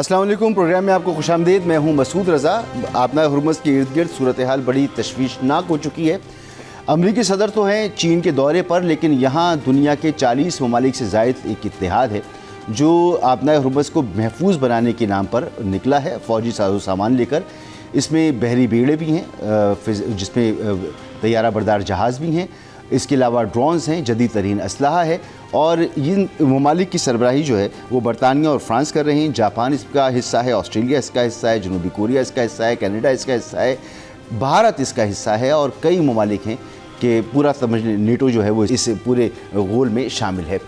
السلام علیکم، پروگرام میں آپ کو خوش آمدید۔ میں ہوں مسعود رضا۔ آبنائے ہرمز کے ارد گرد صورتحال بڑی تشویشناک ہو چکی ہے۔ امریکی صدر تو ہیں چین کے دورے پر، لیکن یہاں دنیا کے 40 ممالک سے زائد ایک اتحاد ہے جو آبنائے ہرمز کو محفوظ بنانے کے نام پر نکلا ہے فوجی ساز و سامان لے کر۔ اس میں بحری بیڑے بھی ہیں جس میں طیارہ بردار جہاز بھی ہیں، اس کے علاوہ ڈرونز ہیں، جدید ترین اسلحہ ہے، اور ان ممالک کی سربراہی جو ہے وہ برطانیہ اور فرانس کر رہے ہیں۔ جاپان اس کا حصہ ہے، آسٹریلیا اس کا حصہ ہے، جنوبی کوریا اس کا حصہ ہے، کینیڈا اس کا حصہ ہے، بھارت اس کا حصہ ہے، اور کئی ممالک ہیں کہ پورا نیٹو جو ہے وہ اس پورے غول میں شامل ہے۔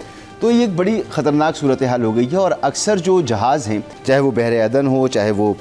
تو یہ ایک بڑی خطرناک صورتحال ہو گئی ہے، اور اکثر جو جہاز ہیں، چاہے وہ بحر عدن ہو، چاہے وہ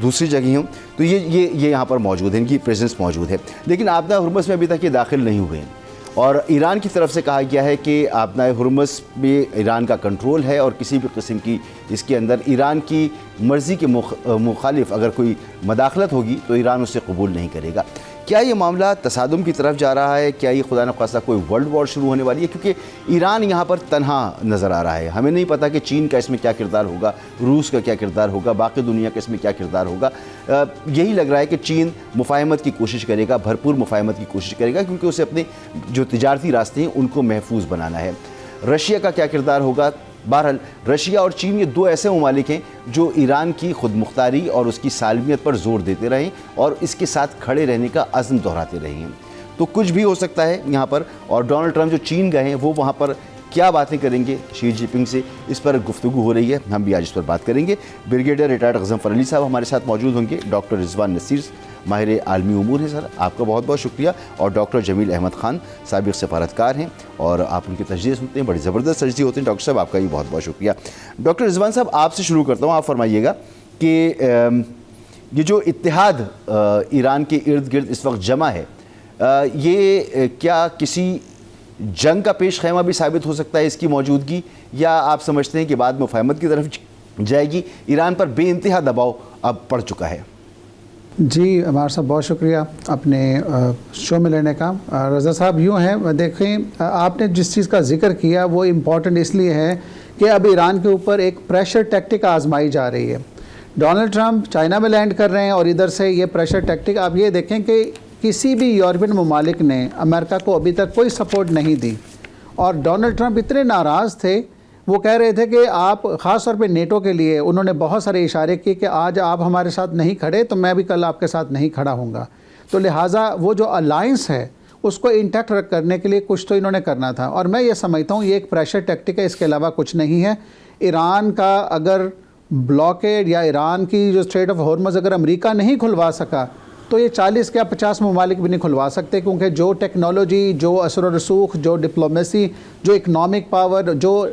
دوسری جگہیں ہوں، تو یہ یہاں پر موجود ہیں، ان کی پریزنس موجود ہے، لیکن آبنائے ہرمز میں ابھی تک یہ داخل نہیں ہوئے ہیں۔ اور ایران کی طرف سے کہا گیا ہے کہ آبنائے ہرمز میں ایران کا کنٹرول ہے، اور کسی بھی قسم کی اس کے اندر ایران کی مرضی کے مخالف اگر کوئی مداخلت ہوگی تو ایران اسے قبول نہیں کرے گا۔ کیا یہ معاملہ تصادم کی طرف جا رہا ہے؟ کیا یہ خدا نخواستہ کوئی ورلڈ وار شروع ہونے والی ہے؟ کیونکہ ایران یہاں پر تنہا نظر آ رہا ہے۔ ہمیں نہیں پتہ کہ چین کا اس میں کیا کردار ہوگا، روس کا کیا کردار ہوگا، باقی دنیا کا اس میں کیا کردار ہوگا۔ یہی لگ رہا ہے کہ چین مفاہمت کی کوشش کرے گا، بھرپور مفاہمت کی کوشش کرے گا، کیونکہ اسے اپنے جو تجارتی راستے ہیں ان کو محفوظ بنانا ہے۔ رشیا کا کیا کردار ہوگا؟ بہرحال رشیا اور چین یہ دو ایسے ممالک ہیں جو ایران کی خود مختاری اور اس کی سالمیت پر زور دیتے رہے اور اس کے ساتھ کھڑے رہنے کا عزم دہراتے رہے ہیں۔ تو کچھ بھی ہو سکتا ہے یہاں پر، اور ڈونلڈ ٹرمپ جو چین گئے ہیں وہ وہاں پر کیا باتیں کریں گے شی جن پنگ سے، اس پر گفتگو ہو رہی ہے، ہم بھی آج اس پر بات کریں گے۔ بریگیڈیئر ریٹائرڈ غضنفر علی صاحب ہمارے ساتھ موجود ہوں گے، ڈاکٹر رضوان نصیر ماہر عالمی امور ہیں، سر آپ کا بہت بہت شکریہ، اور ڈاکٹر جمیل احمد خان سابق سفارتکار ہیں اور آپ ان کی تجزیے سنتے ہیں، بڑی زبردست تجزیے ہوتے ہیں ڈاکٹر صاحب، آپ کا بھی بہت بہت شکریہ۔ ڈاکٹر رضوان صاحب آپ سے شروع کرتا ہوں، آپ فرمائیے گا کہ یہ جو اتحاد ایران کے ارد گرد اس وقت جمع ہے، یہ کیا کسی جنگ کا پیش خیمہ بھی ثابت ہو سکتا ہے اس کی موجودگی، یا آپ سمجھتے ہیں کہ بعد مفاہمت کی طرف جائے گی؟ ایران پر بے انتہا دباؤ اب پڑ چکا ہے۔ جی عمار صاحب بہت شکریہ اپنے شو میں لینے کا۔ رضا صاحب یوں ہیں، دیکھیں آپ نے جس چیز کا ذکر کیا وہ امپورٹنٹ اس لیے ہے کہ اب ایران کے اوپر ایک پریشر ٹیکٹک آزمائی جا رہی ہے۔ ڈونلڈ ٹرمپ چائنا میں لینڈ کر رہے ہیں، اور ادھر سے یہ پریشر ٹیکٹک آپ یہ دیکھیں کہ کسی بھی یورپین ممالک نے امریکہ کو ابھی تک کوئی سپورٹ نہیں دی، اور ڈونلڈ ٹرمپ اتنے ناراض تھے، وہ کہہ رہے تھے کہ آپ خاص طور پہ نیٹو کے لیے انہوں نے بہت سارے اشارے کیے کہ آج آپ ہمارے ساتھ نہیں کھڑے تو میں بھی کل آپ کے ساتھ نہیں کھڑا ہوں گا، تو لہٰذا وہ جو الائنس ہے اس کو انٹیکٹ کرنے کے لیے کچھ تو انہوں نے کرنا تھا، اور میں یہ سمجھتا ہوں یہ ایک پریشر ٹیکٹک ہے، اس کے علاوہ کچھ نہیں ہے۔ ایران کا اگر بلاکیڈ یا ایران کی جو اسٹریٹ آف ہارمز اگر امریکہ نہیں کھلوا سکا تو یہ 40 یا 50 ممالک بھی نہیں کھلوا سکتے، کیونکہ جو ٹیکنالوجی، جو اثر و رسوخ، جو ڈپلومیسی، جو اکنامک پاور، جو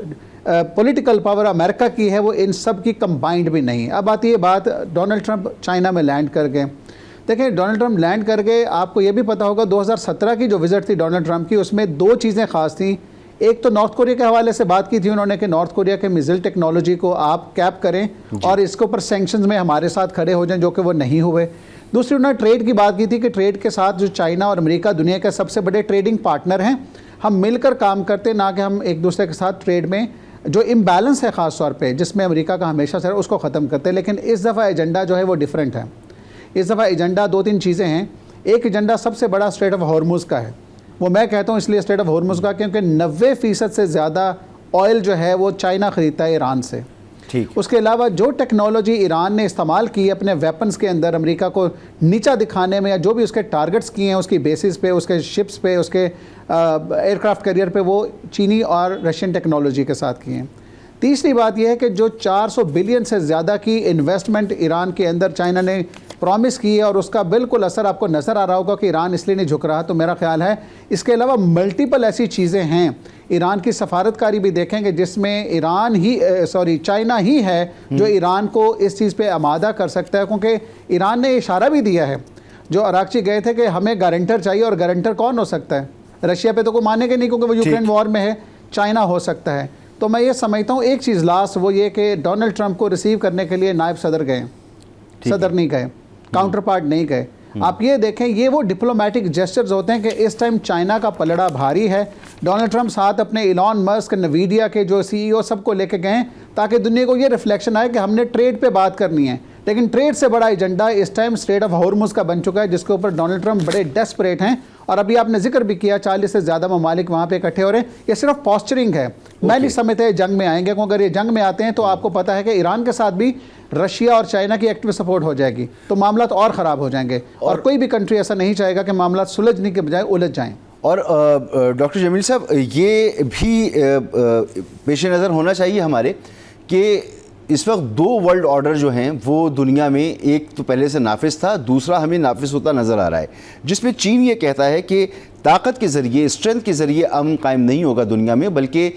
پولیٹیکل پاور امریکہ کی ہے، وہ ان سب کی کمبائنڈ بھی نہیں۔ اب آتی ہے بات، ڈونلڈ ٹرمپ چائنا میں لینڈ کر گئے۔ دیکھیں ڈونلڈ ٹرمپ لینڈ کر گئے، آپ کو یہ بھی پتہ ہوگا 2017 کی جو وزٹ تھی ڈونلڈ ٹرمپ کی، اس میں دو چیزیں خاص تھیں۔ ایک تو نارتھ کوریا کے حوالے سے بات کی تھی انہوں نے کہ نارتھ کوریا کے میزائل ٹیکنالوجی کو آپ کیپ کریں اور اس کے اوپر سینکشنز میں ہمارے ساتھ کھڑے ہو جائیں، جو کہ وہ نہیں ہوئے۔ دوسری انہوں نے ٹریڈ کی بات کی تھی کہ ٹریڈ کے ساتھ جو چائنا اور امریکہ دنیا کے سب سے بڑے ٹریڈنگ پارٹنر ہیں، ہم مل کر کام کرتے، نہ کہ ہم ایک دوسرے کے ساتھ ٹریڈ میں جو امبیلنس ہے خاص طور پہ جس میں امریکہ کا ہمیشہ سے اس کو ختم کرتے ہیں۔ لیکن اس دفعہ ایجنڈا جو ہے وہ ڈیفرنٹ ہے۔ اس دفعہ ایجنڈا دو تین چیزیں ہیں۔ ایک ایجنڈا سب سے بڑا اسٹریٹ آف ہارمز کا ہے، وہ میں کہتا ہوں اس لیے اسٹریٹ آف ہارمز کا کیونکہ 90% سے زیادہ آئل جو ہے وہ چائنا خریدتا ہے ایران سے۔ اس کے علاوہ جو ٹیکنالوجی ایران نے استعمال کی اپنے ویپنز کے اندر امریکہ کو نیچا دکھانے میں، یا جو بھی اس کے ٹارگٹس کیے ہیں اس کی بیسز پہ، اس کے شپس پہ، اس کے ایئر کرافٹ کیریئر پہ، وہ چینی اور رشین ٹیکنالوجی کے ساتھ کیے ہیں۔ تیسری بات یہ ہے کہ جو 400 بلین سے زیادہ کی انویسٹمنٹ ایران کے اندر چائنا نے پرومس کی ہے، اور اس کا بالکل اثر آپ کو نظر آ رہا ہوگا کہ ایران اس لیے نہیں جھک رہا، تو میرا خیال ہے اس کے علاوہ ملٹیپل ایسی چیزیں ہیں۔ ایران کی سفارتکاری بھی دیکھیں گے جس میں چائنا ہی ہے جو ایران کو اس چیز پہ آمادہ کر سکتا ہے، کیونکہ ایران نے اشارہ بھی دیا ہے، جو اراکچی گئے تھے کہ ہمیں گارنٹر چاہیے، اور گارنٹر کون ہو سکتا ہے؟ رشیا پہ تو کوئی مانے گا نہیں کیونکہ وہ یوکرین وار میں ہے، چائنا ہو سکتا ہے۔ تو میں یہ سمجھتا ہوں ایک چیز لاسٹ وہ یہ کہ ڈونلڈ ٹرمپ کو ریسیو کرنے کے لیے نائب صدر گئے، صدر نہیں گئے، کاؤنٹر پارٹ نہیں گئے۔ آپ یہ دیکھیں یہ وہ ڈپلومیٹک جیسچرز ہوتے ہیں کہ اس ٹائم چائنا کا پلڑا بھاری ہے. ڈونلڈ ٹرمپ ساتھ اپنے ایلان مسک نویڈیا کے جو سی ای او سب کو لے کے گئے ہیں تاکہ دنیا کو یہ ریفلیکشن آئے کہ ہم نے ٹریڈ پہ بات کرنی ہے. لیکن ٹریڈ سے بڑا ایجنڈا اس ٹائم اسٹریٹ آف ہارمز کا بن چکا ہے جس کے اوپر ڈونلڈ ٹرمپ بڑے ڈیسپریٹ ہیں. اور ابھی آپ نے ذکر بھی کیا 40 سے زیادہ ممالک وہاں پہ اکٹھے ہو رہے ہیں. یہ صرف پوسچرنگ ہے. میں نہیں سمجھتا جنگ میں آئیں گے, کیونکہ اگر یہ جنگ میں آتے ہیں تو آپ کو پتہ ہے کہ ایران کے ساتھ بھی رشیا اور چائنا کی ایکٹیو سپورٹ ہو جائے گی تو معاملات اور خراب ہو جائیں گے. اور کوئی بھی کنٹری ایسا نہیں چاہے گا کہ معاملات سلجھنے کے بجائے الجھ جائیں. اور ڈاکٹر جمیل صاحب یہ بھی پیش نظر ہونا چاہیے ہمارے کہ اس وقت 2 ورلڈ آرڈر جو ہیں وہ دنیا میں ایک تو پہلے سے نافذ تھا, دوسرا ہمیں نافذ ہوتا نظر آ رہا ہے جس میں چین یہ کہتا ہے کہ طاقت کے ذریعے اسٹرینتھ کے ذریعے امن قائم نہیں ہوگا دنیا میں, بلکہ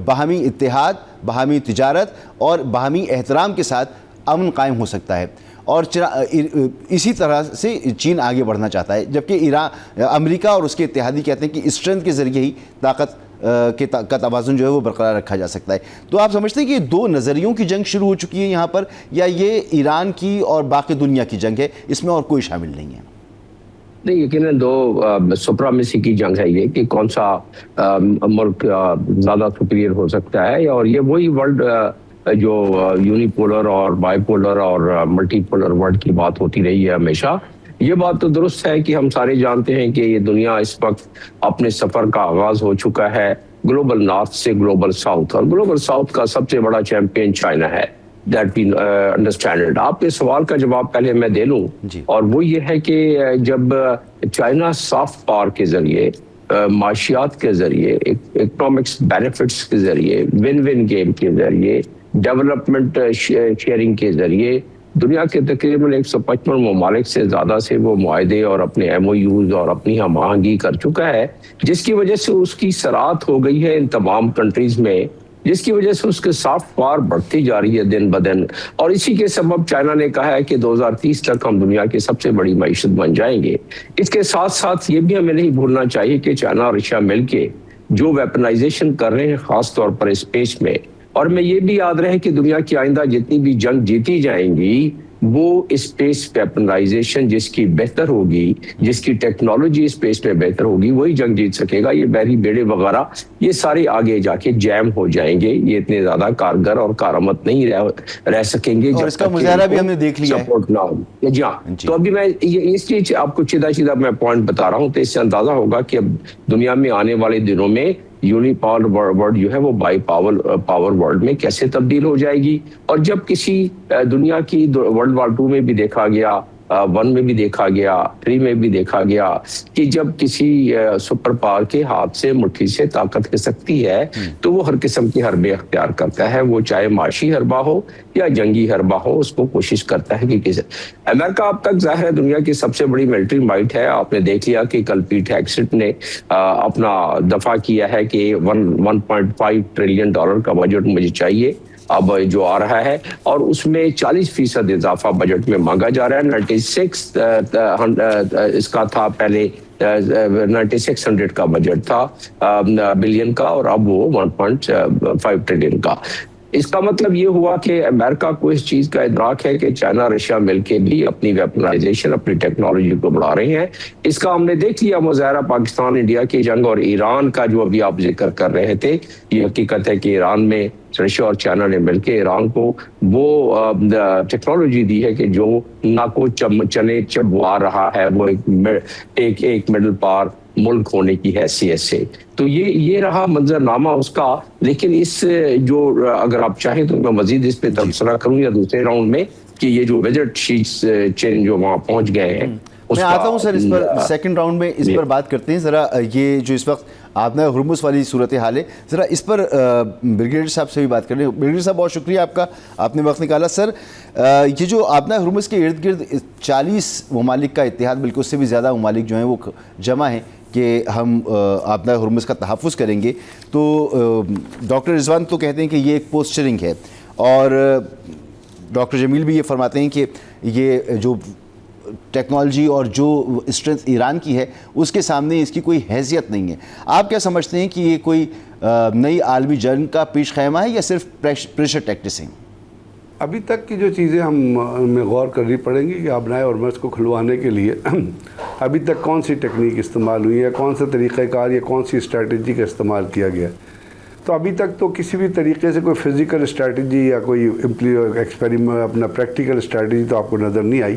باہمی اتحاد, باہمی تجارت اور باہمی احترام کے ساتھ امن قائم ہو سکتا ہے. اور اسی طرح سے چین آگے بڑھنا چاہتا ہے, جبکہ امریکہ اور اس کے اتحادی کہتے ہیں کہ اسٹرینتھ کے ذریعے ہی طاقت کا توازن جو ہے وہ برقرار رکھا جا سکتا ہے. تو آپ سمجھتے ہیں کہ یہ 2 نظریوں کی جنگ شروع ہو چکی ہے یہاں پر, یا یہ ایران کی اور باقی دنیا کی جنگ ہے, اس میں اور کوئی شامل نہیں ہے؟ نہیں, یقیناً 2 سپرامیسی کی جنگ ہے یہ کہ کون سا ملک زیادہ سپیریئر ہو سکتا ہے. اور یہ وہی ورلڈ جو یونی پولر اور بائی پولر اور ملٹی پولر ورلڈ کی بات ہوتی رہی ہے ہمیشہ. یہ بات تو درست ہے کہ ہم سارے جانتے ہیں کہ یہ دنیا اس وقت اپنے سفر کا آغاز ہو چکا ہے گلوبل نارتھ سے گلوبل ساؤتھ, اور گلوبل ساؤتھ کا سب سے بڑا چیمپئن چائنا ہے. That we understand. آپ کے سوال کا جواب پہلے میں دے لوں, اور وہ یہ ہے کہ جب چائنا سافٹ پاور کے ذریعے, معاشیات کے ذریعے, اکنامکس بینیفٹس کے ذریعے, ون ون گیم کے ذریعے, ڈیولپمنٹ شیئرنگ کے ذریعے دنیا کے تقریباً 155 ممالک سے زیادہ سے وہ معاہدے اور اپنے ایم او یوز اور اپنی ہم آہنگی کر چکا ہے, جس کی وجہ سے اس کی سرعت ہو گئی ہے ان تمام کنٹریز میں, جس کی وجہ سے اس کے سافٹ پاور بڑھتی جا رہی ہے دن بدن. اور اسی کے سبب چائنا نے کہا ہے کہ 2030 تک ہم دنیا کی سب سے بڑی معیشت بن جائیں گے. اس کے ساتھ ساتھ یہ بھی ہمیں نہیں بھولنا چاہیے کہ چائنا اور رشیا مل کے جو ویپنائزیشن کر رہے ہیں خاص طور پر اسپیس میں, اور میں یہ بھی یاد رہے کہ دنیا کی آئندہ جتنی بھی جنگ جیتی جائیں گی وہ اسپیس ویپنائزیشن جس کی بہتر ہوگی, جس کی ٹیکنالوجی اسپیس میں بہتر ہوگی, وہی جنگ جیت سکے گا. یہ بحری بیڑے وغیرہ یہ سارے آگے جا کے جیم ہو جائیں گے, یہ اتنے زیادہ کارگر اور کارآمد نہیں رہ سکیں گے اور اس کا مظاہرہ بھی ہم نے دیکھ لیا سپورٹ نہ ہو. جی ہاں, تو ابھی میں اس چیز آپ کو سیدھا میں پوائنٹ بتا رہا ہوں, تو اس سے اندازہ ہوگا کہ اب دنیا میں آنے والے دنوں میں یونی پاور ورلڈ جو ہے وہ بائی پاور ورلڈ میں کیسے تبدیل ہو جائے گی. اور جب کسی دنیا کی ورلڈ وار 2 میں بھی دیکھا گیا, 1 میں بھی دیکھا گیا, 3 میں بھی دیکھا گیا کہ جب کسی سپر پاور کے ہاتھ سے مٹھی سے طاقت کھسکتی ہے تو وہ ہر قسم کے حربے اختیار کرتا ہے, وہ چاہے معاشی حربہ ہو یا جنگی حربہ ہو, اس کو کوشش کرتا ہے کہ کسی. امریکہ اب تک ظاہر ہے دنیا کی سب سے بڑی ملٹری مائٹ ہے. آپ نے دیکھ لیا کہ کل پیٹ ہیگسٹ نے اپنا دفاع کیا ہے کہ 1.5 ٹریلین ڈالر کا بجٹ مجھے چاہیے اب جو آ رہا ہے, اور اس میں 40% اضافہ بجٹ میں مانگا جا رہا ہے. 96 اس کا تھا پہلے, 9600 کا بجٹ تھا بلین کا, اور اب وہ 1.5 ٹریلین کا. اس کا مطلب یہ ہوا کہ امریکہ کو اس چیز کا ادراک ہے کہ چائنا رشیا مل کے بھی اپنی ویپنائزیشن, اپنی ٹیکنالوجی کو بڑھا رہے ہیں. اس کا ہم نے دیکھ لیا مظاہرہ پاکستان انڈیا کی جنگ اور ایران کا جو ابھی آپ ذکر کر رہے تھے. یہ حقیقت ہے کہ ایران میں رشیا اور چائنا نے مل کے ایران کو وہ ٹیکنالوجی دی ہے کہ جو نہ کو چنے چبوا رہا ہے وہ ایک مڈل پار ملک ہونے کی حیثیت سے. تو یہ رہا منظرنامہ اس کا. لیکن اس جو اگر آپ چاہیں تو میں مزید اس پہ تبصرہ کروں یا دوسرے راؤنڈ میں کہ یہ جو بجٹ شیٹس چین جو وہاں پہنچ گئے ہیں, میں آتا ہوں سر اس پر سیکنڈ راؤنڈ میں اس پر بات کرتے ہیں. ذرا یہ جو اس وقت آبنائے ہرمز والی صورتحال ہے, ذرا اس پر بریگیڈیئر صاحب سے بھی بات کر رہے ہیں. بریگیڈیئر صاحب بہت شکریہ آپ کا, آپ نے وقت نکالا. سر یہ جو آبنائے ہرمز کے ارد گرد 40 ممالک کا اتحاد, بلکہ اس سے بھی زیادہ ممالک جو ہیں وہ جمع ہیں کہ ہم آبنائے ہرمز کا تحفظ کریں گے, تو ڈاکٹر رضوان تو کہتے ہیں کہ یہ ایک پوسچرنگ ہے, اور ڈاکٹر جمیل بھی یہ فرماتے ہیں کہ یہ جو ٹیکنالوجی اور جو اسٹرینتھ ایران کی ہے اس کے سامنے اس کی کوئی حیثیت نہیں ہے. آپ کیا سمجھتے ہیں کہ یہ کوئی نئی عالمی جنگ کا پیش خیمہ ہے یا صرف پریشر ٹیکٹس ہیں؟ ابھی تک کی جو چیزیں ہمیں غور کرنی پڑیں گی کہ ابنائے ہرمز کو کھلوانے کے لیے ابھی تک کون سی ٹیکنیک استعمال ہوئی ہے, کون سا طریقہ کار یا کون سی اسٹریٹجی کا استعمال کیا گیا ہے. تو ابھی تک تو کسی بھی طریقے سے کوئی فزیکل اسٹریٹجی یا کوئی ایکسپیریمنٹ اپنا پریکٹیکل اسٹریٹجی تو آپ کو نظر نہیں آئی.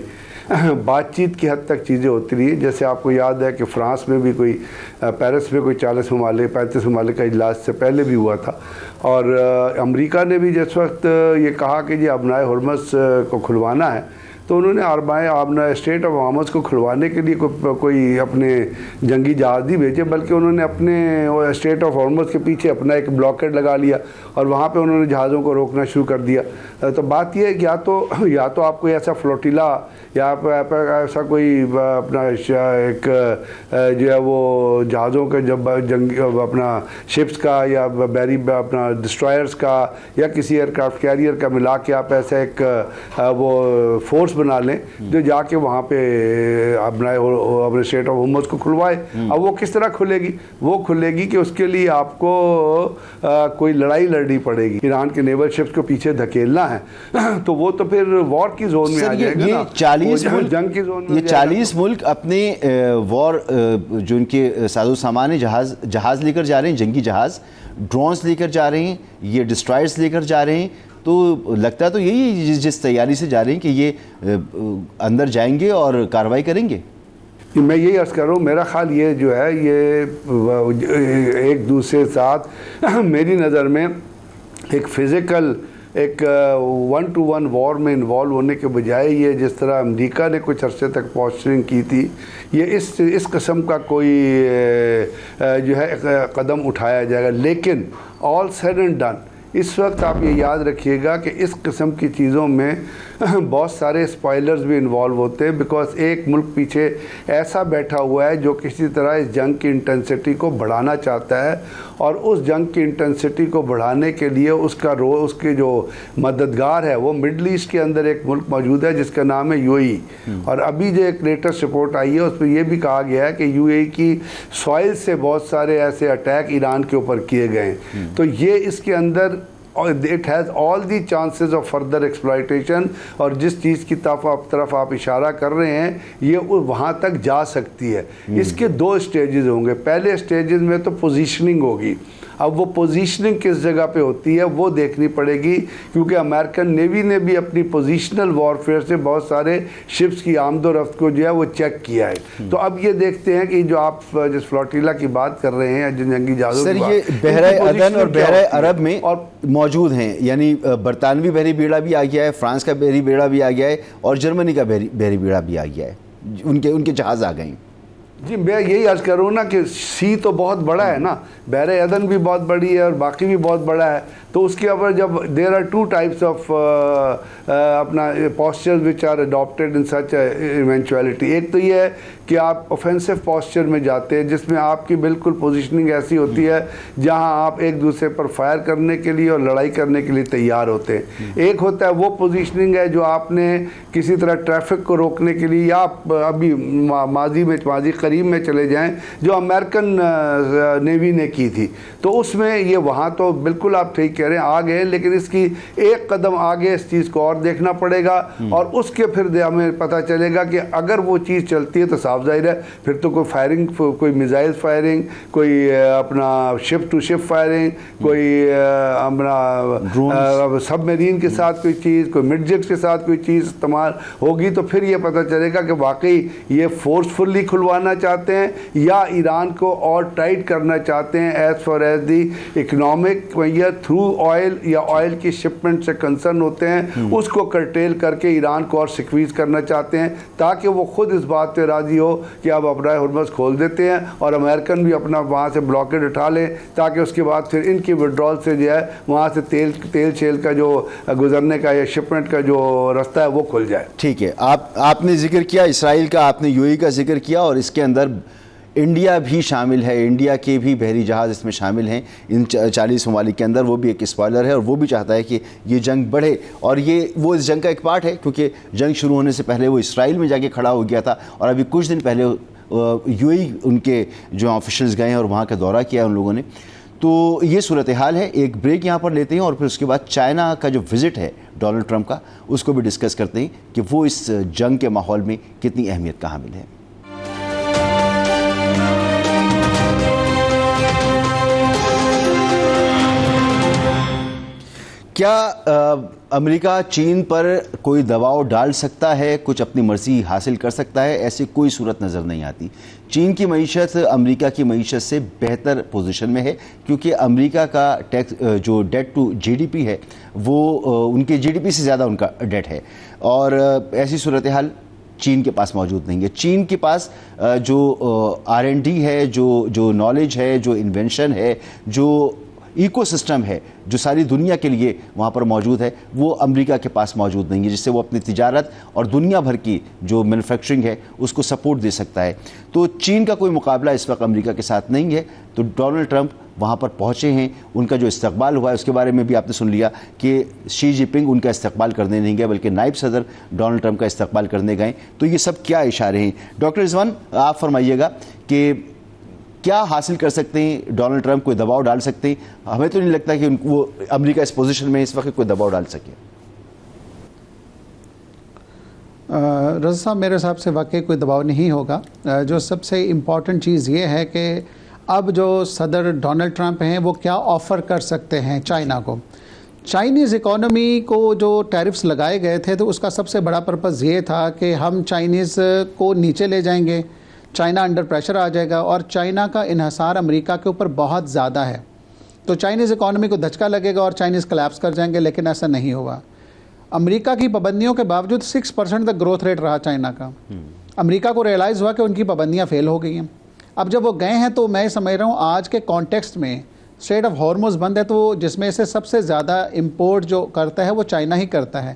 بات چیت کی حد تک چیزیں ہوتی رہی. جیسے آپ کو یاد ہے کہ فرانس میں بھی کوئی پیرس میں کوئی 40 ممالک 35 ممالک کا اجلاس سے پہلے بھی ہوا تھا, اور امریکہ نے بھی جس وقت یہ کہا کہ جی ابنائے ہرمز کو کھلوانا ہے تو انہوں نے اسٹریٹ آف ہارمز کو کھلوانے کے لیے کوئی اپنے جنگی جہاز نہیں بھیجے, بلکہ انہوں نے اپنے اسٹریٹ آف ہارمز کے پیچھے اپنا ایک بلاکیڈ لگا لیا اور وہاں پہ انہوں نے جہازوں کو روکنا شروع کر دیا. تو بات یہ ہے کہ یا تو آپ کو ایسا فلوٹیلا یا ایسا کوئی اپنا ایک جو ہے وہ جہازوں کے جب جنگی اپنا شپس کا یا بحری اپنا ڈسٹرائرز کا یا کسی ایئر کرافٹ کیریئر کا ملا کے آپ ایسا ایک وہ فورس بنا لیں جو جا کے وہاں پہ اپنے اسٹریٹ آف ہارمز کو کھلوائے. اب وہ کس طرح کھلے گی؟ وہ کھلے گی کہ اس کے لیے آپ کو کوئی لڑائی لڑنی پڑے گی. ایران کے نیول شپس کو پیچھے دھکیلنا ہے تو وہ تو پھر وار کی زون میں آ جائے گا نا, جنگ کی زون میں. یہ 40 ملک اپنے وار جو ان کے ساز و سامان ہیں, جہاز لے کر جا رہے ہیں, جنگی جہاز, ڈرونز لے کر جا رہے ہیں, یہ ڈسٹرائرز لے کر جا رہے ہیں. تو لگتا تو یہی جس تیاری سے جا رہے ہیں کہ یہ اندر جائیں گے اور کارروائی کریں گے. میں یہی عرض کر رہا ہوں, میرا خیال یہ جو ہے یہ ایک دوسرے ساتھ میری نظر میں ایک فزیکل ایک 1-to-1 وار میں انوالو ہونے کے بجائے یہ جس طرح امریکہ نے کچھ عرصے تک پوسچرنگ کی تھی, یہ اس قسم کا کوئی جو ہے قدم اٹھایا جائے گا. لیکن آل سیڈ اینڈ ڈن اس وقت آپ یہ یاد رکھیے گا کہ اس قسم کی چیزوں میں بہت سارے اسپوائلرز بھی انوالو ہوتے ہیں, بیکاز ایک ملک پیچھے ایسا بیٹھا ہوا ہے جو کسی طرح اس جنگ کی انٹینسٹی کو بڑھانا چاہتا ہے, اور اس جنگ کی انٹینسٹی کو بڑھانے کے لیے اس کا اس کے جو مددگار ہے وہ مڈل ایسٹ کے اندر ایک ملک موجود ہے جس کا نام ہے یو اے ای. اور ابھی جو ایک لیٹسٹ رپورٹ آئی ہے اس میں یہ بھی کہا گیا ہے کہ یو اے ای کی سوائل سے بہت سارے ایسے اٹیک ایران کے اوپر کیے گئے ہیں. تو یہ اس کے اندر it has all the chances of further exploitation, اور جس چیز کی طرف آپ اشارہ کر رہے ہیں یہ وہاں تک جا سکتی ہے. اس کے 2 سٹیجز ہوں گے. پہلے سٹیجز میں تو پوزیشننگ ہوگی. اب وہ پوزیشننگ کس جگہ پہ ہوتی ہے وہ دیکھنی پڑے گی, کیونکہ امریکن نیوی نے بھی اپنی پوزیشنل وارفیئر سے بہت سارے شپس کی آمد و رفت کو جو ہے وہ چیک کیا ہے. تو اب یہ دیکھتے ہیں کہ جو آپ جس فلوٹیلا کی بات کر رہے ہیں جن جنگی جہازوں کی بات, سر یہ بحرۂ عدن اور بحرۂ عرب میں موجود ہیں, یعنی برطانوی بحری بیڑا بھی آ گیا ہے, فرانس کا بحری بیڑا بھی آ گیا ہے, اور جرمنی کا بحری بیڑا بھی آ گیا ہے, ان کے جہاز آ گئے ہیں. جی میں یہی عرض کروں نا کہ سی تو بہت بڑا ہے نا, بحر عدن بھی بہت بڑی ہے اور باقی بھی بہت بڑا ہے. تو اس کے اوپر جب دیر آر 2 types آف اپنا postures which are adapted in such eventuality. ایک تو یہ ہے کہ آپ اوفینسو پوسچر میں جاتے ہیں جس میں آپ کی بالکل پوزیشننگ ایسی ہوتی ہے جہاں آپ ایک دوسرے پر فائر کرنے کے لیے اور لڑائی کرنے کے لیے تیار ہوتے ہیں. ایک ہوتا ہے وہ پوزیشننگ ہے جو آپ نے کسی طرح ٹریفک کو روکنے کے لیے, یا آپ ابھی ماضی قریب میں چلے جائیں جو امریکن نیوی نے کی تھی, تو اس میں یہ وہاں تو بالکل آپ ٹھیک کہہ رہے ہیں آ گئے, لیکن اس کی ایک قدم آگے اس چیز کو اور دیکھنا پڑے گا, اور اس کے پھر ہمیں پتہ چلے گا کہ اگر وہ چیز چلتی ہے تو صاف ظاہر ہے پھر تو کوئی فائرنگ, کوئی میزائل فائرنگ, کوئی اپنا شپ ٹو شپ فائرنگ, کوئی اپنا سب میرین کے ساتھ کوئی چیز, کوئی مڈ جیٹ کے ساتھ کوئی چیز استعمال ہوگی, تو پھر یہ پتہ چلے گا کہ واقعی یہ فورسفلی کھلوانا چاہتے ہیں یا ایران کو اور ٹائٹ کرنا چاہتے ہیں as far as the economic یا تھرو آئل یا آئل کی شپمنٹ سے کنسرن ہوتے ہیں, اس کو کرٹیل کر کے ایران کو اور سکویز کرنا چاہتے ہیں تاکہ وہ خود اس بات پہ راضی ہو کہ اب ابنائے ہرمز کھول دیتے ہیں اور امریکن بھی اپنا وہاں سے بلاکیڈ اٹھا لیں, تاکہ اس کے بعد پھر ان کی وڈرال سے جو ہے وہاں سے تیل شیل کا جو گزرنے کا یا شپمنٹ کا جو راستہ ہے وہ کھل جائے. ٹھیک ہے, آپ نے ذکر کیا اسرائیل کا, آپ نے یو اے ای کا ذکر کیا, اور اس کے اندر انڈیا بھی شامل ہے, انڈیا کے بھی بحری جہاز اس میں شامل ہیں ان 40 ممالک کے اندر. وہ بھی ایک اسپوائلر ہے اور وہ بھی چاہتا ہے کہ یہ جنگ بڑھے, اور وہ اس جنگ کا ایک پارٹ ہے, کیونکہ جنگ شروع ہونے سے پہلے وہ اسرائیل میں جا کے کھڑا ہو گیا تھا, اور ابھی کچھ دن پہلے یو اے ای ان کے جو آفیشلز گئے ہیں اور وہاں کا دورہ کیا ان لوگوں نے. تو یہ صورتحال ہے. ایک بریک یہاں پر لیتے ہیں اور پھر اس کے بعد چائنا کا جو وزٹ ہے ڈونلڈ ٹرمپ کا, اس کو بھی ڈسکس کرتے ہیں کہ وہ اس جنگ کے ماحول میں کتنی اہمیت کا حامل ہے. کیا امریکہ چین پر کوئی دباؤ ڈال سکتا ہے, کچھ اپنی مرضی حاصل کر سکتا ہے؟ ایسی کوئی صورت نظر نہیں آتی. چین کی معیشت امریکہ کی معیشت سے بہتر پوزیشن میں ہے, کیونکہ امریکہ کا ٹیکس جو debt to G D P ہے وہ ان کے جی ڈی پی سے زیادہ ان کا ڈیٹ ہے, اور ایسی صورتحال چین کے پاس موجود نہیں ہے. چین کے پاس جو آر این ڈی ہے, جو نالج ہے, جو انوینشن ہے, جو ایکو سسٹم ہے, جو ساری دنیا کے لیے وہاں پر موجود ہے, وہ امریکہ کے پاس موجود نہیں ہے, جس سے وہ اپنی تجارت اور دنیا بھر کی جو مینوفیکچرنگ ہے اس کو سپورٹ دے سکتا ہے. تو چین کا کوئی مقابلہ اس وقت امریکہ کے ساتھ نہیں ہے. تو ڈونلڈ ٹرمپ وہاں پر پہنچے ہیں, ان کا جو استقبال ہوا ہے اس کے بارے میں بھی آپ نے سن لیا کہ شی جن پنگ ان کا استقبال کرنے نہیں گئے بلکہ نائب صدر ڈونلڈ ٹرمپ کا استقبال کرنے گئے. تو یہ سب کیا اشارے ہیں؟ ڈاکٹر رضوان آپ فرمائیے گا کہ کیا حاصل کر سکتے ہیں ڈونلڈ ٹرمپ, کوئی دباؤ ڈال سکتے ہیں؟ ہمیں تو نہیں لگتا کہ وہ امریکہ اس پوزیشن میں اس وقت کوئی دباؤ ڈال سکے. رضا صاحب میرے حساب سے واقعی کوئی دباؤ نہیں ہوگا. جو سب سے امپورٹنٹ چیز یہ ہے کہ اب جو صدر ڈونلڈ ٹرمپ ہیں وہ کیا آفر کر سکتے ہیں چائنا کو. چائنیز اکانومی کو جو ٹیرفس لگائے گئے تھے تو اس کا سب سے بڑا پرپز یہ تھا کہ ہم چائنیز کو نیچے لے جائیں گے, چائنا انڈر پریشر آ جائے گا, اور چائنا کا انحصار امریکہ کے اوپر بہت زیادہ ہے تو چائنیز اکانومی کو دھچکا لگے گا اور چائنیز کلیپس کر جائیں گے. لیکن ایسا نہیں ہوا. امریکہ کی پابندیوں کے باوجود 6% تک گروتھ ریٹ رہا چائنا کا. امریکہ کو ریئلائز ہوا کہ ان کی پابندیاں فیل ہو گئی ہیں. اب جب وہ گئے ہیں تو میں سمجھ رہا ہوں آج کے کانٹیکسٹ میں اسٹریٹ آف ہارموز بند ہے, تو جس میں سے سب سے زیادہ امپورٹ جو کرتا ہے وہ چائنا ہی کرتا ہے.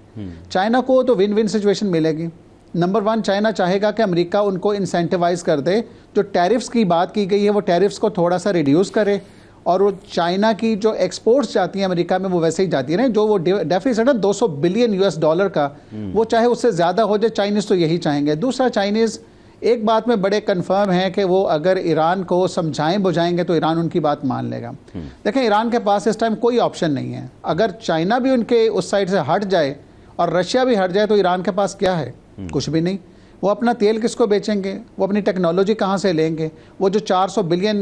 چائنا کو تو ون ون سچویشن ملے گی. نمبر 1, چائنا چاہے گا کہ امریکہ ان کو انسینٹیوائز کر دے, جو ٹیرفس کی بات کی گئی ہے وہ ٹیرفس کو تھوڑا سا ریڈیوس کرے, اور وہ چائنا کی جو ایکسپورٹس جاتی ہیں امریکہ میں وہ ویسے ہی جاتی ہیں, جو وہ ڈیفیسٹ ہے $200 بلین کا, وہ چاہے اس سے زیادہ ہو جائے, چائنیز تو یہی چاہیں گے. دوسرا, چائنیز ایک بات میں بڑے کنفرم ہیں کہ وہ اگر ایران کو سمجھائیں بجھائیں گے تو ایران ان کی بات مان لے گا. دیکھیں ایران کے پاس اس ٹائم کوئی آپشن نہیں ہے. اگر چائنا بھی ان کے اس سائڈ سے ہٹ جائے اور رشیا بھی ہٹ جائے تو ایران کے پاس کیا ہے؟ کچھ بھی نہیں. وہ اپنا تیل کس کو بیچیں گے, وہ اپنی ٹیکنالوجی کہاں سے لیں گے, وہ جو $400 بلین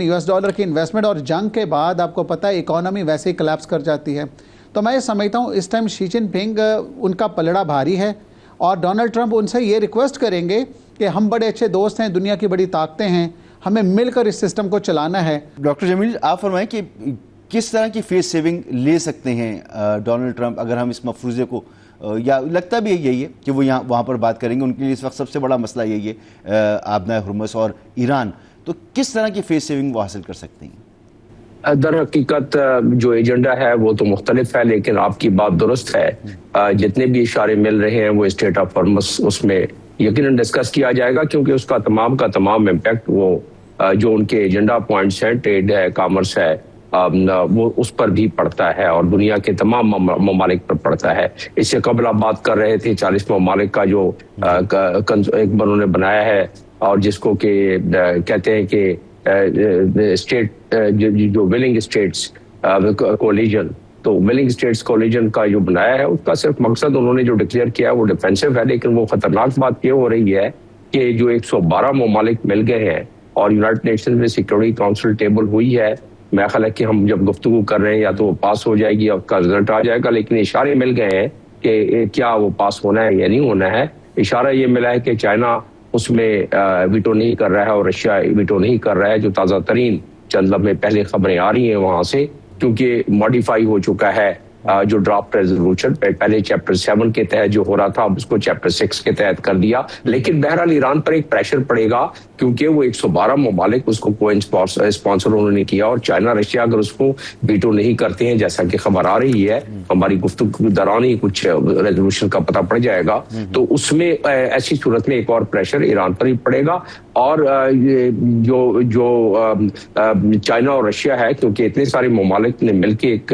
کی انویسٹمنٹ, اور جنگ کے بعد آپ کو پتہ ہے اکانومی ویسے ہی کلیپس کر جاتی ہے. تو میں یہ سمجھتا ہوں اس ٹائم شی جن پنگ ان کا پلڑا بھاری ہے, اور ڈونلڈ ٹرمپ ان سے یہ ریکویسٹ کریں گے کہ ہم بڑے اچھے دوست ہیں, دنیا کی بڑی طاقتیں ہیں, ہمیں مل کر اس سسٹم کو چلانا ہے. ڈاکٹر جمیل آپ فرمائیں کہ کس طرح کی فیس سیونگ لے سکتے ہیں ڈونلڈ ٹرمپ, اگر ہم اس مفروضے کو, یا لگتا بھی یہی ہے کہ وہ وہاں پر بات کریں گے, ان کے لیے اس وقت سب سے بڑا مسئلہ یہی ہے آبنائے ہرمز اور ایران, تو کس طرح کی فیس سیونگ وہ حاصل کر سکتے ہیں؟ در حقیقت جو ایجنڈا ہے وہ تو مختلف ہے, لیکن آپ کی بات درست ہے. جتنے بھی اشارے مل رہے ہیں وہ اسٹیٹ آف ہرمز اس میں یقیناً ڈسکس کیا جائے گا, کیونکہ اس کا تمام امپیکٹ وہ جو ان کے ایجنڈا پوائنٹس ہیں, ٹریڈ ہے, کامرس ہے, وہ اس پر بھی پڑتا ہے اور دنیا کے تمام ممالک پر پڑتا ہے. اس سے قبل آپ بات کر رہے تھے 40 ممالک کا جو ایک انہوں نے بنایا ہے, اور جس کو کہ کہتے ہیں کہ اسٹیٹ جو ولنگ اسٹیٹس کولیجن, تو ولنگ اسٹیٹس کولیجن کا جو بنایا ہے اس کا صرف مقصد انہوں نے جو ڈکلیئر کیا ہے وہ ڈیفینسو ہے. لیکن وہ خطرناک بات یہ ہو رہی ہے کہ جو 112 ممالک مل گئے ہیں اور یونائٹڈ نیشنز میں سیکورٹی کاؤنسل ٹیبل ہوئی ہے, میں خیال ہے کہ ہم جب گفتگو کر رہے ہیں یا تو وہ پاس ہو جائے گی یا اس کا رزلٹ آ جائے گا, لیکن اشارے مل گئے ہیں کہ کیا وہ پاس ہونا ہے یا نہیں ہونا ہے. اشارہ یہ ملا ہے کہ چائنا اس میں ویٹو نہیں کر رہا ہے اور رشیا ویٹو نہیں کر رہا ہے, جو تازہ ترین چند لمحے پہلے خبریں آ رہی ہیں وہاں سے, کیونکہ ماڈیفائی ہو چکا ہے جو ڈرافٹ ریزولوشن پہلے چیپٹر 7 کے تحت جو ہو رہا تھا, اب اس کو چیپٹر 6 کے تحت کر دیا. لیکن بہرحال ایران پر ایک پریشر پڑے گا, کیونکہ وہ 112 ممالک اس کو اسپانسر انہوں نے کیا, اور چائنا رشیا اگر اس کو ویٹو نہیں کرتے ہیں جیسا کہ خبر آ رہی ہے, ہماری گفتگو دوران ہی کچھ ریزولوشن کا پتہ پڑ جائے گا, تو اس میں ایسی صورت میں ایک اور پریشر ایران پر ہی پڑے گا. اور جو چائنا اور رشیا ہے, کیونکہ اتنے سارے ممالک نے مل کے ایک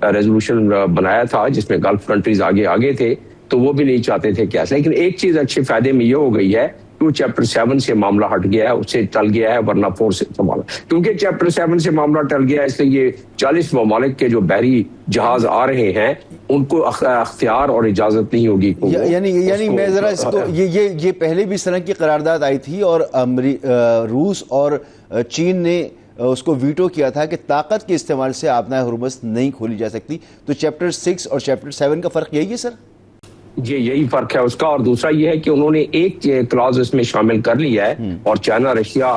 ریزولوشن بنایا تھا جس میں گلف کنٹریز آگے تھے, تو وہ بھی نہیں چاہتے تھے کیا. لیکن ایک چیز اچھے فائدے میں یہ ہو گئی ہے وہ چیپٹر 7 سے معاملہ ہٹ گیا ہے, اس سے ٹل گیا ہے, ورنہ 4 سے سنبھالا. کیونکہ چیپٹر 7 سے معاملہ ٹل گیا ہے, اس لیے یہ 40 ممالک کے جو بحری جہاز آ رہے ہیں ان کو اختیار اور اجازت نہیں ہوگی. یعنی میں ذرا اس کو یہ پہلے بھی اس طرح کی قرارداد آئی تھی اور روس اور چین نے اس کو ویٹو کیا تھا کہ طاقت کے استعمال سے آبنائے ہرمز نہیں کھولی جا سکتی. تو چیپٹر 6 اور چیپٹر 7 کا فرق یہی ہے سر؟ جی یہی فرق ہے اس کا, اور دوسرا یہ ہے کہ انہوں نے ایک کلاز اس میں شامل کر لیا ہے, اور چائنا رشیا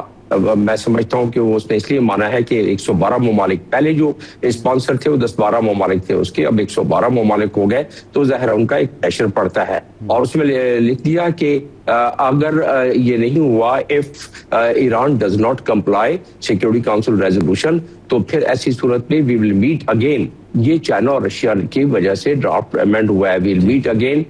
میں سمجھتا ہوں کہ وہ اس نے اس لیے مانا ہے کہ 112 ممالک, پہلے جو اسپانسر تھے وہ 10-12 ممالک تھے اس کے, اب 112 ممالک ہو گئے, تو ظاہر ان کا ایک پریشر پڑتا ہے. اور اس میں لکھ دیا کہ اگر یہ نہیں ہوا, if Iran does not comply security council resolution, تو پھر ایسی صورت میں وی ول میٹ اگین. یہ چائنا اور رشیا کی وجہ سے ڈرافٹ امینڈ ہوا ہے, we will meet again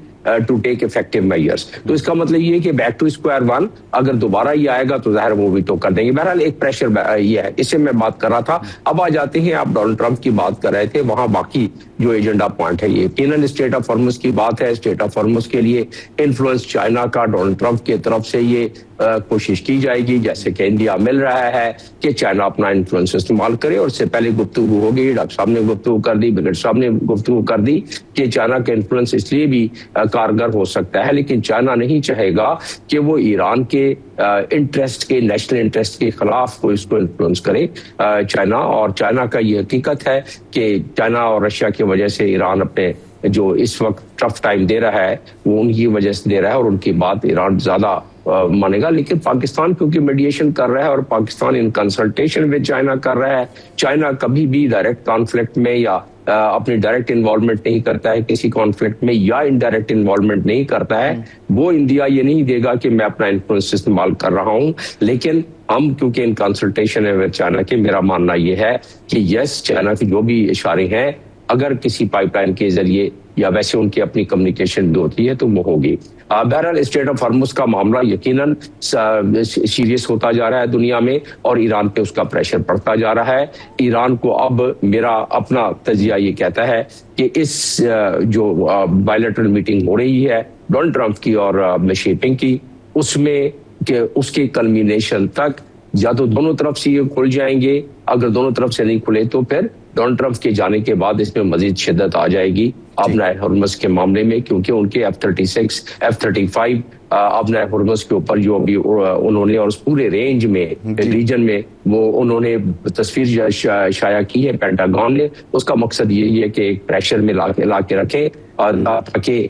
to take effective measures. تو اس کا مطلب یہ ہے کہ بیک ٹو اسکوائر ون, اگر دوبارہ یہ آئے گا تو ظاہر وہ بھی تو کر دیں گے. بہرحال ایک پریشر یہ ہے, اس سے میں بات کر رہا تھا. اب آ جاتے ہیں, آپ ڈونلڈ ٹرمپ کی بات کر رہے تھے, وہاں باقی جو ایجنڈا پوائنٹ ہے یہ یقیناً اسٹیٹ آف ہارمز کی بات ہے. اسٹیٹ آف ہارمز کے لیے انفلوئنس چائنا کا ڈونلڈ ٹرمپ کی طرف سے یہ کوشش کی جائے گی, جیسے کہ انڈیا مل رہا ہے کہ چائنا اپنا انفلوئنس استعمال کرے. اور اس سے پہلے گفتگو ہو گئی, ڈاکٹر صاحب نے گفتگو کر دی, بگڑ صاحب نے گفتگو کر دی کہ چائنا کا انفلوئنس اس لیے بھی کارگر ہو سکتا ہے, لیکن چائنا نہیں چاہے گا کہ وہ ایران کے انٹرسٹ کے, نیشنل انٹرسٹ کے خلاف کوئی اس کو انفلوئنس کرے چائنا. اور چائنا کا یہ حقیقت ہے کہ چائنا اور رشیا کی وجہ سے ایران اپنے جو اس وقت ٹف ٹائم دے رہا ہے وہ ان کی وجہ سے دے رہا ہے, اور ان کی بات ایران زیادہ مانے گا. لیکن پاکستان کیونکہ میڈیشن کر رہا ہے, اور Pakistan in consultation with China کر رہا ہے, چائنا کبھی بھی ڈائریکٹ کانفلکٹ میں یا اپنی ڈائریکٹ انوالومنٹ نہیں کرتا ہے کسی کانفلکٹ میں, یا انڈائریکٹ انوالومنٹ نہیں کرتا ہے. وہ انڈیا یہ نہیں دے گا کہ میں اپنا انفلوئنس استعمال کر رہا ہوں. لیکن ہم کیونکہ ان کنسلٹیشن ہے چائنا کے, میرا ماننا یہ ہے کہ یس, چائنا کے جو بھی اشارے ہیں اگر کسی پائپ لائن کے ذریعے یا ویسے ان کی اپنی کمیونیکیشن ہوتی ہے تو وہ ہوگی. بہرحال اسٹیٹ آف ہارمز کا معاملہ یقیناً سیریس ہوتا جا رہا ہے دنیا میں, اور ایران پہ اس کا پریشر بڑھتا جا رہا ہے. ایران کو اب میرا اپنا تجزیہ یہ کہتا ہے کہ اس جو بائیلیٹرل میٹنگ ہو رہی ہے ڈونلڈ ٹرمپ کی اور شیپنگ کی, اس میں کہ اس کی کلمینیشن تک یا تو دونوں طرف سے یہ کھل جائیں گے, اگر دونوں طرف سے نہیں کھلے تو پھر ڈونلڈ ٹرمپ کے جانے کے بعد اس میں مزید شدت آ جائے گی آبنائے ہرمز کے معاملے میں, کیونکہ ان کے F-36 F-35 آبنائے ہرمز کے اوپر جو بھی انہوں نے, اور اس پورے رینج میں ریجن میں وہ انہوں نے تصویر شائع کی ہے پینٹاگون نے. اس کا مقصد یہی ہے کہ ایک پریشر میں لا کے رکھیں, اور تاکہ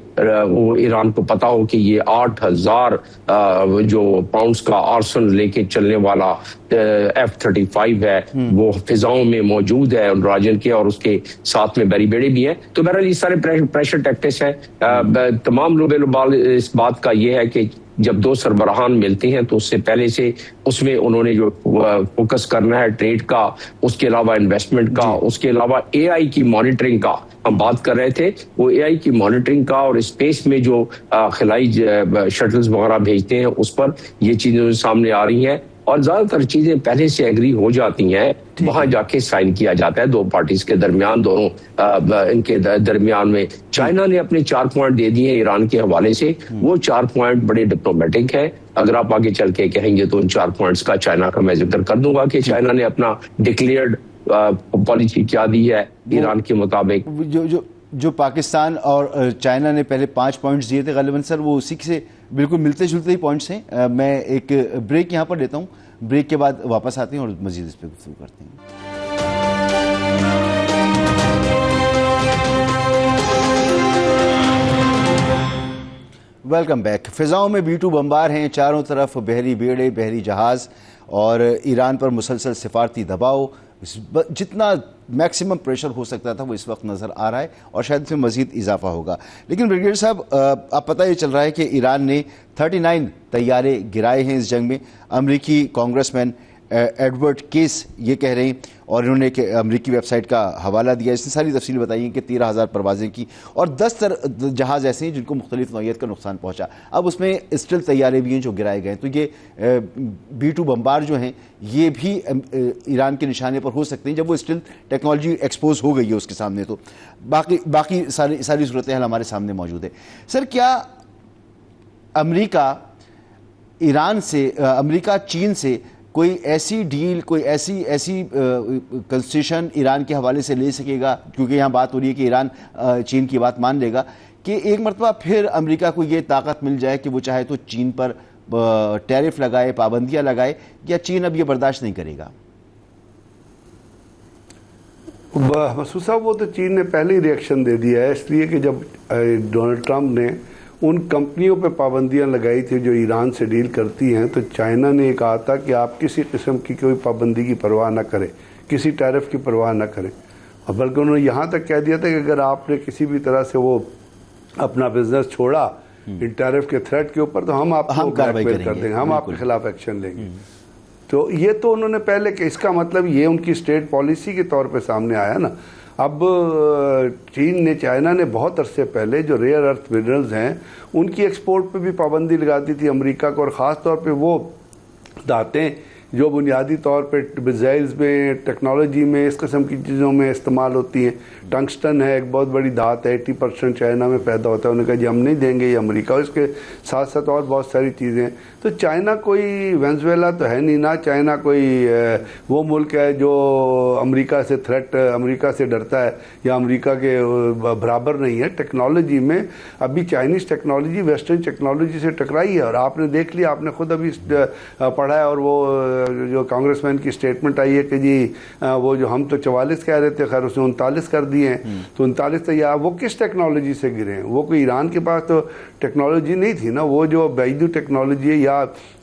وہ ایران کو پتا ہو کہ یہ 8,000 جو پاؤنڈز کا آرسن لے کے چلنے والا F-35 ہے وہ فضاؤں میں موجود ہے راجن کے, اور اس کے ساتھ میں بیری بیڑے بھی ہیں. تو بہرحال یہ سارے پریشر ٹیکٹکس ہیں. تمام لبال اس بات کا یہ ہے کہ جب دو سربراہان ملتے ہیں تو اس سے پہلے سے اس میں انہوں نے جو فوکس کرنا ہے ٹریڈ کا, اس کے علاوہ انویسٹمنٹ کا, اس کے علاوہ اے آئی کی مانیٹرنگ کا ہم بات کر رہے تھے, وہ اے آئی کی مانیٹرنگ کا, اور اسپیس میں جو خلائی شٹلز وغیرہ بھیجتے ہیں اس پر یہ چیزیں سامنے آ رہی ہیں. اور زیادہ تر چیزیں پہلے سے ایگری ہو جاتی ہیں, وہاں جا کے سائن کیا جاتا ہے دو پارٹیز کے درمیان, دونوں ان کے درمیان میں. چائنا نے اپنے 4 پوائنٹ دے دیے ہیں ایران کے حوالے سے, وہ 4 پوائنٹ بڑے ڈپلومیٹک ہیں. اگر آپ آگے چل کے کہیں گے تو ان 4 پوائنٹس کا چائنا کا میں ذکر کر دوں گا کہ چائنا نے اپنا ڈکلیئرڈ پالیسی کیا دی ہے ایران کے مطابق. جو پاکستان اور چائنا نے پہلے 5 پوائنٹس دیے تھے غالباً سر, وہ اسی سے بالکل ملتے جلتے ہی پوائنٹس ہیں. میں ایک بریک یہاں پر لیتا ہوں, بریک کے بعد واپس آتے ہیں اور مزید اس پہ گفتگو کرتے ہیں. Welcome back. فضاؤں میں B-2 بمبار ہیں, چاروں طرف بحری بیڑے, بحری جہاز, اور ایران پر مسلسل سفارتی دباؤ. جتنا میکسیمم پریشر ہو سکتا تھا وہ اس وقت نظر آ رہا ہے, اور شاید اس میں مزید اضافہ ہوگا. لیکن بریگیڈیئر صاحب, آپ پتہ یہ چل رہا ہے کہ ایران نے 39 طیارے گرائے ہیں اس جنگ میں. امریکی کانگریس مین ایڈورڈ کیس یہ کہہ رہے ہیں, اور انہوں نے ایک امریکی ویب سائٹ کا حوالہ دیا, اس نے ساری تفصیل بتائی ہیں کہ 13,000 پروازیں کی, اور 10 جہاز ایسے ہیں جن کو مختلف نوعیت کا نقصان پہنچا. اب اس میں اسٹل طیارے بھی ہیں جو گرائے گئے, تو یہ B-2 بمبار جو ہیں یہ بھی ایران کے نشانے پر ہو سکتے ہیں جب وہ اسٹل ٹیکنالوجی ایکسپوز ہو گئی ہے اس کے سامنے. تو باقی ساری صورتحال ہمارے سامنے موجود ہے. سر, کیا امریکہ ایران سے امریکہ چین سے کوئی ایسی ڈیل، کوئی ایسی کنسیشن ایران کے حوالے سے لے سکے گا، کیونکہ یہاں بات ہو رہی ہے کہ ایران چین کی بات مان لے گا، کہ ایک مرتبہ پھر امریکہ کو یہ طاقت مل جائے کہ وہ چاہے تو چین پر ٹیرف لگائے، پابندیاں لگائے، یا چین اب یہ برداشت نہیں کرے گا؟ مسعود صاحب وہ تو چین نے پہلے ہی ریئیکشن دے دیا ہے، اس لیے کہ جب ڈونلڈ ٹرمپ نے ان کمپنیوں پہ پابندیاں لگائی تھی جو ایران سے ڈیل کرتی ہیں، تو چائنا نے کہا تھا کہ آپ کسی قسم کی کوئی پابندی کی پرواہ نہ کریں، کسی ٹیرف کی پرواہ نہ کریں، اور بلکہ انہوں نے یہاں تک کہہ دیا تھا کہ اگر آپ نے کسی بھی طرح سے وہ اپنا بزنس چھوڑا ان ٹیرف کے تھریٹ کے اوپر تو ہم آپ کو بلیک میل کر دیں گے، ہم آپ کے خلاف ایکشن لیں گے۔ تو یہ تو انہوں نے پہلے کہ اس کا مطلب یہ ان کی اسٹیٹ پالیسی کے طور پہ سامنے آیا نا۔ اب چین نے، چائنا نے بہت عرصے پہلے جو ریئر ارتھ منرلز ہیں ان کی ایکسپورٹ پہ بھی پابندی لگاتی تھی امریکہ کو، اور خاص طور پہ وہ دھاتیں جو بنیادی طور پہ میزائلز میں، ٹیکنالوجی میں، اس قسم کی چیزوں میں استعمال ہوتی ہیں۔ ٹنگسٹن ہے ایک بہت بڑی دھات ہے، 80% چائنا میں پیدا ہوتا ہے، انہوں نے کہا جی ہم نہیں دیں گے یہ امریکہ، اس کے ساتھ ساتھ اور بہت ساری چیزیں۔ تو چائنا کوئی وینزویلا تو ہے نہیں، نہ چائنا کوئی وہ ملک ہے جو امریکہ سے تھریٹ، امریکہ سے ڈرتا ہے یا امریکہ کے برابر نہیں ہے۔ ٹیکنالوجی میں ابھی چائنیز ٹیکنالوجی ویسٹرن ٹیکنالوجی سے ٹکرائی ہے، اور آپ نے دیکھ لیا، آپ نے خود ابھی پڑھا ہے، اور وہ جو کانگریس مین کی اسٹیٹمنٹ آئی ہے کہ جی وہ جو ہم تو 44 کہہ رہے تھے، خیر اس نے 39 کر دیے ہیں، تو 39 تو یا وہ کس ٹیکنالوجی سے گرے ہیں؟ وہ کوئی ایران کے پاس تو ٹیکنالوجی نہیں تھی نا، وہ جو بیدو ٹیکنالوجی ہے، یا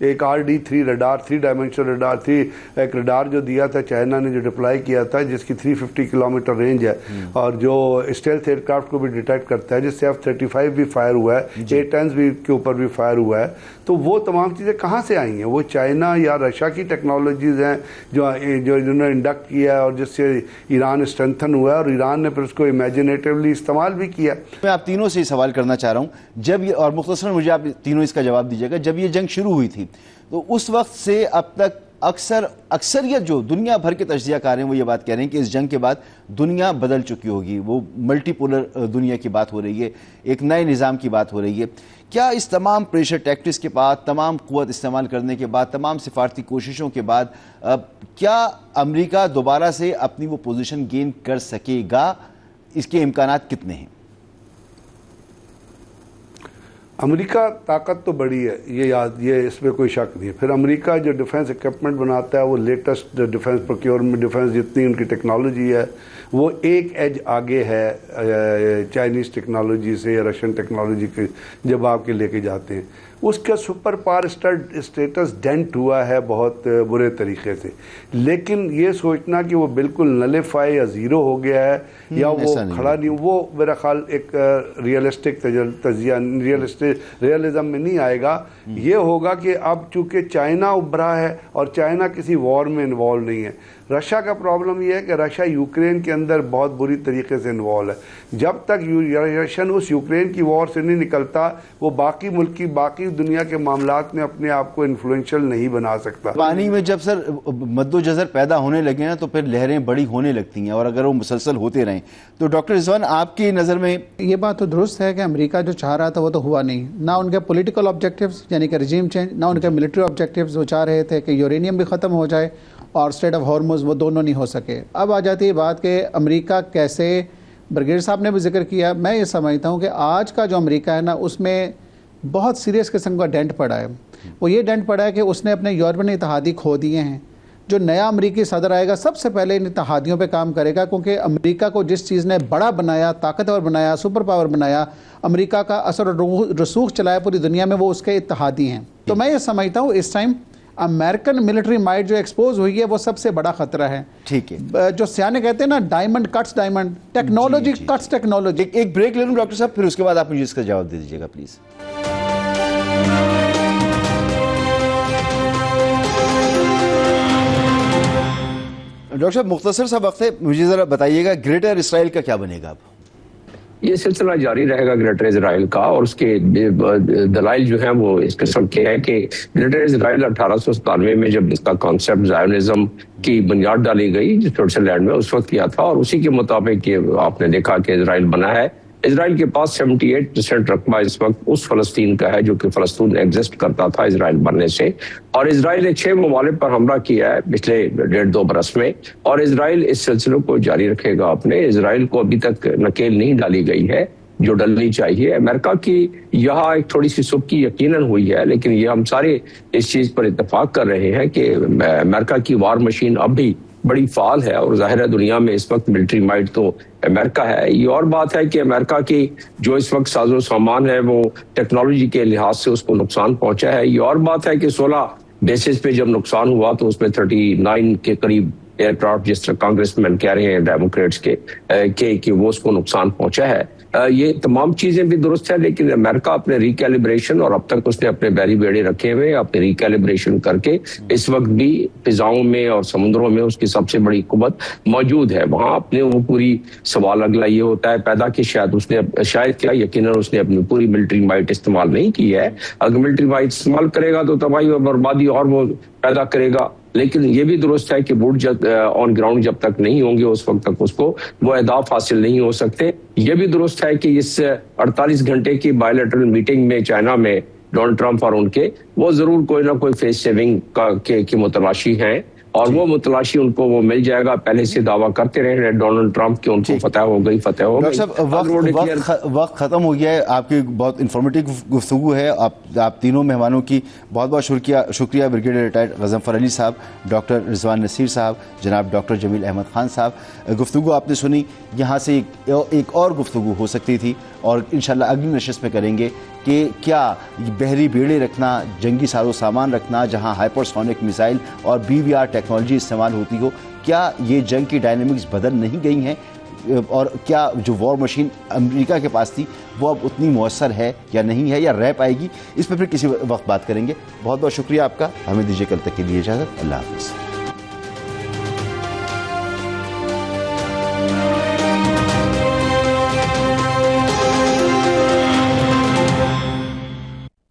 ایک RD3 ریڈار، 3 ڈائمینشنل ریڈار، ایک ریڈار جو دیا تھا چائنا نے، جو ڈپلائی کیا تھا، جس کی 350 کلومیٹر رینج ہے، اور جو اسٹیلتھ ایئر کرافٹ کو بھی ڈیٹیکٹ کرتا ہے، جس سے F-35 بھی فائر ہوا ہے، A-10 بھی کے اوپر بھی فائر ہوا ہے۔ تو وہ تمام چیزیں کہاں سے آئی ہیں؟ وہ چائنا یا رشیا کی ٹیکنالوجیز ہیں جو انہوں نے انڈکٹ کیا ہے، اور جس سے ایران اسٹرینتھن ہوا ہے، اور ایران نے پھر اس کو امیجنیٹیولی استعمال بھی کیا۔ میں آپ تینوں سے سوال کرنا چاہ رہا ہوں، جب یہ، اور مختصراً مجھے آپ تینوں اس کا جواب دیجیے گا، جب یہ جنگ شروع ہوئی تھی تو اس وقت سے اب تک اکثریت جو دنیا بھر کے تجزیہ کار ہیں وہ یہ بات کہہ رہے ہیں کہ اس جنگ کے بعد دنیا بدل چکی ہوگی، وہ ملٹی پولر دنیا کی بات ہو رہی ہے، ایک نئے نظام کی بات ہو رہی ہے۔ کیا اس تمام پریشر ٹیکٹکس کے بعد، تمام قوت استعمال کرنے کے بعد، تمام سفارتی کوششوں کے بعد، کیا امریکہ دوبارہ سے اپنی وہ پوزیشن گین کر سکے گا؟ اس کے امکانات کتنے ہیں؟ امریکہ طاقت تو بڑی ہے، یہ اس میں کوئی شک نہیں ہے۔ پھر امریکہ جو ڈیفنس اکوپمنٹ بناتا ہے، وہ لیٹسٹ ڈیفنس پروکیورمنٹ، ڈیفنس جتنی ان کی ٹیکنالوجی ہے وہ ایک ایج آگے ہے چائنیز ٹیکنالوجی سے یا رشین ٹیکنالوجی کے جب آپ کے لے کے جاتے ہیں۔ اس کا سپر پاور اسٹیٹس ڈینٹ ہوا ہے بہت برے طریقے سے، لیکن یہ سوچنا کہ وہ بالکل نلیفائی یا زیرو ہو گیا ہے یا وہ کھڑا نہیں، وہ میرا خیال ایک ریئلسٹک تجزیہ، ریئلزم میں نہیں آئے گا۔ یہ ہوگا کہ اب چونکہ چائنا ابھرا ہے اور چائنا کسی وار میں انوالو نہیں ہے۔ رشیا کا پرابلم یہ ہے کہ رشیا یوکرین کے اندر بہت بری طریقے سے انوالو ہے۔ جب تک رشین اس یوکرین کی وار سے نہیں نکلتا، وہ باقی ملک کی، باقی دنیا کے معاملات میں اپنے آپ کو انفلوئنشل نہیں بنا سکتا۔ پانی میں جب سر مد و جزر پیدا ہونے لگے نا تو پھر لہریں بڑی ہونے لگتی ہیں، اور اگر وہ مسلسل ہوتے رہیں تو ڈاکٹر رضوان آپ کی نظر میں؟ یہ بات تو درست ہے کہ امریکہ جو چاہ رہا تھا وہ تو ہوا نہیں، نہ ان کے پولیٹیکل آبجیکٹیوز یعنی کہ رجیم چینج، نہ ان کے ملٹری آبجیکٹیوز۔ وہ چاہ رہے تھے کہ یورینیم بھی ختم ہو جائے اور اسٹریٹ آف ہارموز، وہ دونوں نہیں ہو سکے۔ اب آ جاتی ہے بات کہ امریکہ کیسے، برگیڈ صاحب نے بھی ذکر کیا، میں یہ سمجھتا ہوں کہ آج کا جو امریکہ ہے نا، اس میں بہت سیریس قسم کا ڈینٹ پڑا ہے۔ وہ یہ ڈینٹ پڑا ہے کہ اس نے اپنے یورپین اتحادی کھو دیے ہیں۔ جو نیا امریکی صدر آئے گا سب سے پہلے ان اتحادیوں پہ کام کرے گا، کیونکہ امریکہ کو جس چیز نے بڑا بنایا، طاقتور بنایا، سپر پاور بنایا، امریکہ کا اثر اور رسوخ چلایا پوری دنیا میں، وہ اس کے اتحادی ہیں۔ تو میں یہ سمجھتا ہوں اس ٹائم امریکن ملٹری مائٹ جو ایکسپوز ہوئی ہے وہ سب سے بڑا خطرہ ہے۔ ٹھیک ہے، جو سیانے کہتے ہیں نا، diamond cuts diamond, technology cuts technology. ایک بریک لے لوں ڈاکٹر صاحب، پھر اس کے بعد آپ مجھے اس کا جواب دے دیجیے گا پلیز۔ ڈاکٹر صاحب مختصر سا وقت ہے، مجھے ذرا بتائیے گا گریٹر اسرائیل کا کیا بنے گا اب؟ یہ سلسلہ جاری رہے گا گریٹر اسرائیل کا، اور اس کے دلائل جو ہیں وہ اس قسم کے ہیں کہ گریٹر اسرائیل 1897 میں جب اس کا کانسیپٹ زائونزم کی بنیاد ڈالی گئی سوئٹزرلینڈ میں، اس وقت کیا تھا، اور اسی کے مطابق آپ نے دیکھا کہ اسرائیل بنا ہے اسرائیل کے پاس 78% رقبہ اس وقت اس فلسطین کا ہے جو کہ فلسطین ایگزسٹ کرتا تھا اسرائیل بننے سے، اور اسرائیل نے 6 ممالک پر حملہ کیا ہے پچھلے 1.5-2 برس میں، اور اسرائیل اس سلسلے کو جاری رکھے گا اپنے۔ اسرائیل کو ابھی تک نکیل نہیں ڈالی گئی ہے جو ڈلنی چاہیے۔ امریکہ کی یہاں ایک تھوڑی سی سبکی یقیناً ہوئی ہے، لیکن یہ ہم سارے اس چیز پر اتفاق کر رہے ہیں کہ امریکہ کی وار مشین اب بھی بڑی فعال ہے، اور ظاہر ہے دنیا میں اس وقت ملٹری مائٹ تو امریکہ ہے۔ یہ اور بات ہے کہ امریکہ کی جو اس وقت ساز و سامان ہے وہ ٹیکنالوجی کے لحاظ سے اس کو نقصان پہنچا ہے۔ یہ اور بات ہے کہ 16 بیسز پہ جب نقصان ہوا تو اس میں 39 کے قریب ایئر کرافٹ، جس طرح کانگریس مین کہہ رہے ہیں ڈیموکریٹس کے کہ وہ اس کو نقصان پہنچا ہے۔ یہ تمام چیزیں بھی درست ہے، لیکن امریکہ اپنے ریکیلیبریشن، اور اب تک اس نے اپنے بیری بیڑے رکھے ہوئے، اپنے ریکیلیبریشن کر کے اس وقت بھی فضاؤں میں اور سمندروں میں اس کی سب سے بڑی قوت موجود ہے۔ وہاں اپنے وہ پوری سوال اگلا یہ ہوتا ہے پیدا کہ شاید کیا یقیناً اس نے اپنی پوری ملٹری مائٹ استعمال نہیں کی ہے۔ اگر ملٹری مائٹ استعمال کرے گا تو تباہی اور بربادی اور وہ پیدا کرے گا، لیکن یہ بھی درست ہے کہ بوٹ آن گراؤنڈ جب تک نہیں ہوں گے اس وقت تک اس کو وہ اہداف حاصل نہیں ہو سکتے۔ یہ بھی درست ہے کہ اس 48 گھنٹے کی بائی لیٹرل میٹنگ میں چائنا میں ڈونلڈ ٹرمپ اور ان کے وہ ضرور کوئی نہ کوئی فیس سیونگ کی متلاشی ہیں، اور وہ متلاشی ان کو وہ مل جائے گا۔ پہلے سے دعویٰ کرتے رہے ڈونلڈ ٹرمپ کہ ان کو فتح ہو گئی۔ ڈاکٹر صاحب وقت ختم ہو گیا ہے، آپ کی بہت انفارمیٹیو گفتگو ہے۔ آپ تینوں مہمانوں کی بہت بہت شکریہ، بریگیڈیئر ریٹائرڈ غضنفر علی صاحب، ڈاکٹر رضوان نصیر صاحب، جناب ڈاکٹر جمیل احمد خان صاحب۔ گفتگو آپ نے سنی، یہاں سے ایک اور گفتگو ہو سکتی تھی، اور انشاءاللہ اگلی نشست میں کریں گے کہ کیا بحری بیڑے رکھنا، جنگی ساز و سامان رکھنا جہاں ہائپر سونک میزائل اور BVR ٹیکنالوجی استعمال ہوتی ہو، کیا یہ جنگ کی ڈائنامکس بدل نہیں گئی ہیں، اور کیا جو وار مشین امریکہ کے پاس تھی وہ اب اتنی مؤثر ہے یا نہیں ہے، یا رہ پائے گی؟ اس پہ پھر کسی وقت بات کریں گے۔ بہت بہت شکریہ آپ کا، ہمیں دیجیے کل تک کے لیے اجازت، اللہ حافظ۔